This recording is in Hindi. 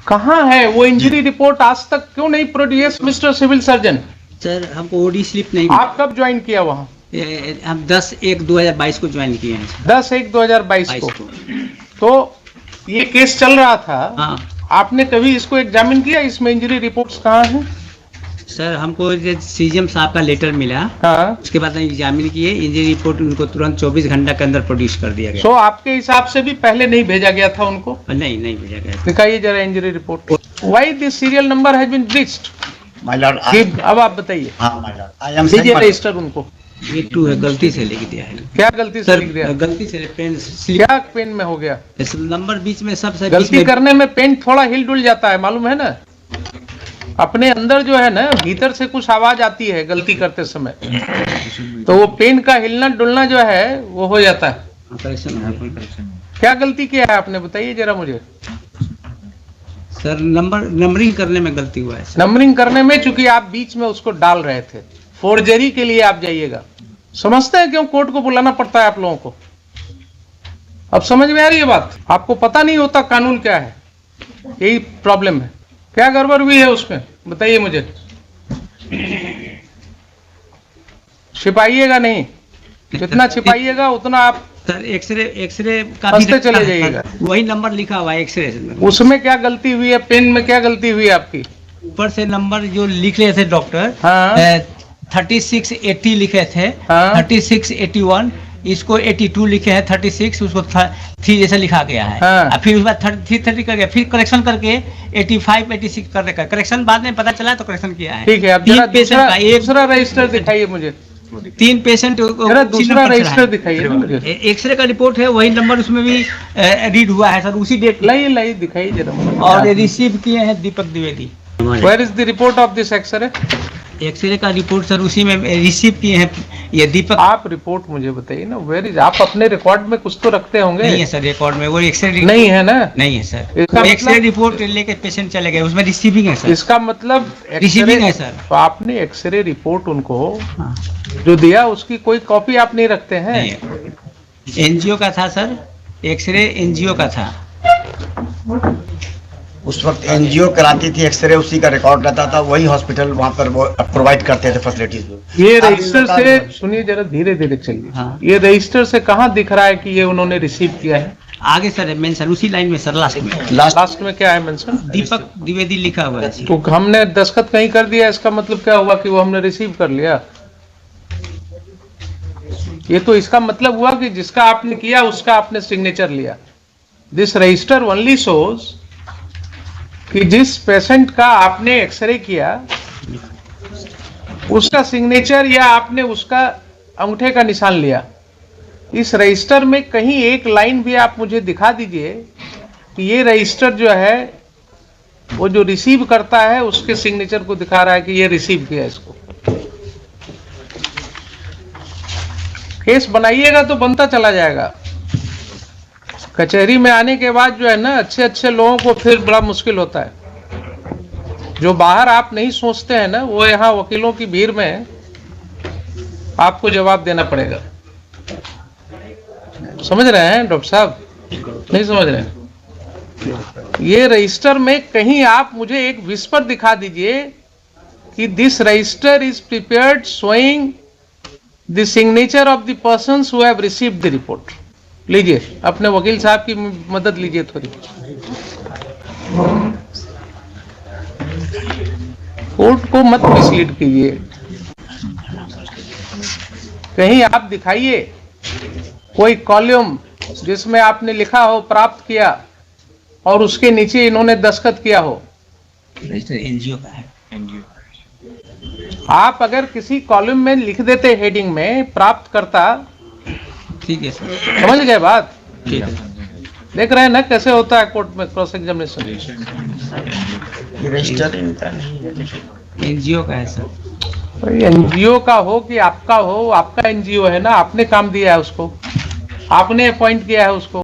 कहाँ है वो इंजरी रिपोर्ट? आज तक क्यों नहीं produce mister civil surgeon? Sir हमको ओडी स्लिप नहीं। आप कब ज्वाइन किया वहाँ? हम 10/1/2022 को ज्वाइन किए हैं सर। 10/1/2022 को। तो ये केस चल रहा था। हाँ आपने कभी इसको एग्जामिन किया? इसमें इंजरी रिपोर्ट्स कहाँ हैं? सर, हमको सीजीएम साहब का लेटर मिला। हाँ, उसके बाद एग्जामिन किए, इंजरी रिपोर्ट उनको तुरंत 24 घंटा के अंदर प्रोड्यूस कर दिया गया। सो आपके हिसाब से भी पहले नहीं भेजा गया था उनको? नहीं भेजा गया। दिखाइए जरा injury report. Why this serial number has been breached? My lord, अब आप बताइए। हाँ माय लॉर्ड, आई एम दीजिए रजिस्टर उनको। ये 2 है, गलती से लिख दिया है। क्या गलती से लिख दिया? गलती से पेन क्या पेन में हो गया? नंबर बीच में सब सर गलती करने में पेन थोड़ा हिल डुल जाता है, मालूम है ना? अपने अंदर जो है ना, भीतर से कुछ आवाज आती है गलती करते समय, तो वो पेन का हिलना डुलना जो है वो हो जाता है। क्या गलती किया है आपने, बताइए जरा मुझे। सर नंबरिंग करने में गलती हुआ है। नंबरिंग करने में, चूंकि आप बीच में उसको डाल रहे थे, फोर्जरी के लिए आप जाइएगा। समझते हैं क्यों कोर्ट को बुलाना पड़ता है आप लोगों को? अब समझ में आ रही है बात? आपको पता नहीं होता कानून क्या है, यही प्रॉब्लम है। क्या गड़बड़ हुई है उसमें, बताइए मुझे। छिपाइएगा नहीं, जितना छिपाइएगा उतना आप सर एक्सरे का हंसते चले जाइएगा। वही नंबर लिखा हुआ है एक्सरे। उसमें क्या गलती हुई है? पेन में क्या गलती हुई है आपकी? ऊपर से नंबर जो लिख रहे थे डॉक्टर, हाँ 3680 लिखे थे। हाँ 3681, इसको 82 लिखे हैं। 36 उसको 3 जैसा लिखा गया है। हाँ। फिर उसके बाद 330 कर गया, फिर करेक्शन करके 85 86 करने का करेक्शन बाद में पता चला तो करेक्शन किया है। ठीक है, अब जरा दूसरा रजिस्टर दिखाइए मुझे। 3 पेशेंट दूसरा रजिस्टर दिखाइए मुझे। एक्सरे का रिपोर्ट है, वही नंबर उसमें भी रीड हुआ है सर, उसी डेट। लाइए दिखाइए जरा। और रिसीव किए हैं Deepak Dwivedi. Where is the report of this x-ray? X-ray का रिपोर्ट सर उसी में रिसीव किए हैं ये दीपक। आप रिपोर्ट मुझे बताइए ना, वेयर इज? आप अपने रिकॉर्ड में कुछ तो रखते होंगे। नहीं है सर रिकॉर्ड में, वो एक्सरे नहीं है ना? नहीं है सर। इसका एक्सरे रिपोर्ट लेके पेशेंट चले गए, उसमें रिसीविंग है सर। इसका मतलब रिसीविंग है सर। तो आपने एक्सरे रिपोर्ट उनको जो दिया उसकी कोई कॉपी आप नहीं रखते हैं? एनजीओ का था सर, एक्सरे एनजीओ का था। उस वक्त एनजीओ कराती थी एक्सरे, उसी का रिकॉर्ड रहता था, वही हॉस्पिटल वहाँ पर वो प्रोवाइड करते थे फैसिलिटीज। ये रजिस्टर से सुनिए जरा, धीरे धीरे चलिए। हाँ। ये रजिस्टर से कहाँ दिख रहा है कि ये उन्होंने रिसीव किया है? आगे सर मेंशन उसी लाइन में सर, लास्ट में। लास्ट में क्या है मेंशन? दीपक द्विवेदी लिखा हुआ है। तो हमने दस्तखत कहीं कर दिया, इसका मतलब क्या हुआ कि वो हमने रिसीव कर लिया? ये तो इसका मतलब हुआ कि जिसका आपने किया उसका आपने सिग्नेचर लिया। दिस रजिस्टर ओनली शोज कि जिस पेशेंट का आपने एक्सरे किया उसका सिग्नेचर या आपने उसका अंगूठे का निशान लिया। इस रजिस्टर में कहीं एक लाइन भी आप मुझे दिखा दीजिए कि ये रजिस्टर जो है वो जो रिसीव करता है उसके सिग्नेचर को दिखा रहा है कि ये रिसीव किया इसको। केस बनाइएगा तो बनता चला जाएगा। कचहरी में आने के बाद जो है ना, अच्छे अच्छे लोगों को फिर बड़ा मुश्किल होता है। जो बाहर आप नहीं सोचते हैं ना, वो यहाँ वकीलों की भीड़ में आपको जवाब देना पड़ेगा। समझ रहे हैं डॉक्टर साहब? नहीं समझ रहे हैं? ये रजिस्टर में कहीं आप मुझे एक विस्पर दिखा दीजिए कि this register is prepared showing the signature of the persons who have received the report. लीजिए, अपने वकील साहब की मदद लीजिए थोड़ी। कोर्ट को मत मिसलीड कीजिए। कहीं आप दिखाइए कोई कॉलम जिसमें आपने लिखा हो प्राप्त किया और उसके नीचे इन्होंने दस्तखत किया हो। एनजीओ का है। आप अगर किसी कॉलम में लिख देते हेडिंग में प्राप्त करता, ठीक है सर, समझ गए बात? ठीक है। देख रहे हैं ना कैसे होता है कोर्ट में क्रॉस एग्जामिनेशन। रजिस्टर एनजीओ का है सर। एनजीओ का हो कि आपका हो, आपका एनजीओ है ना, आपने काम दिया है उसको, आपने अपॉइंट किया है उसको।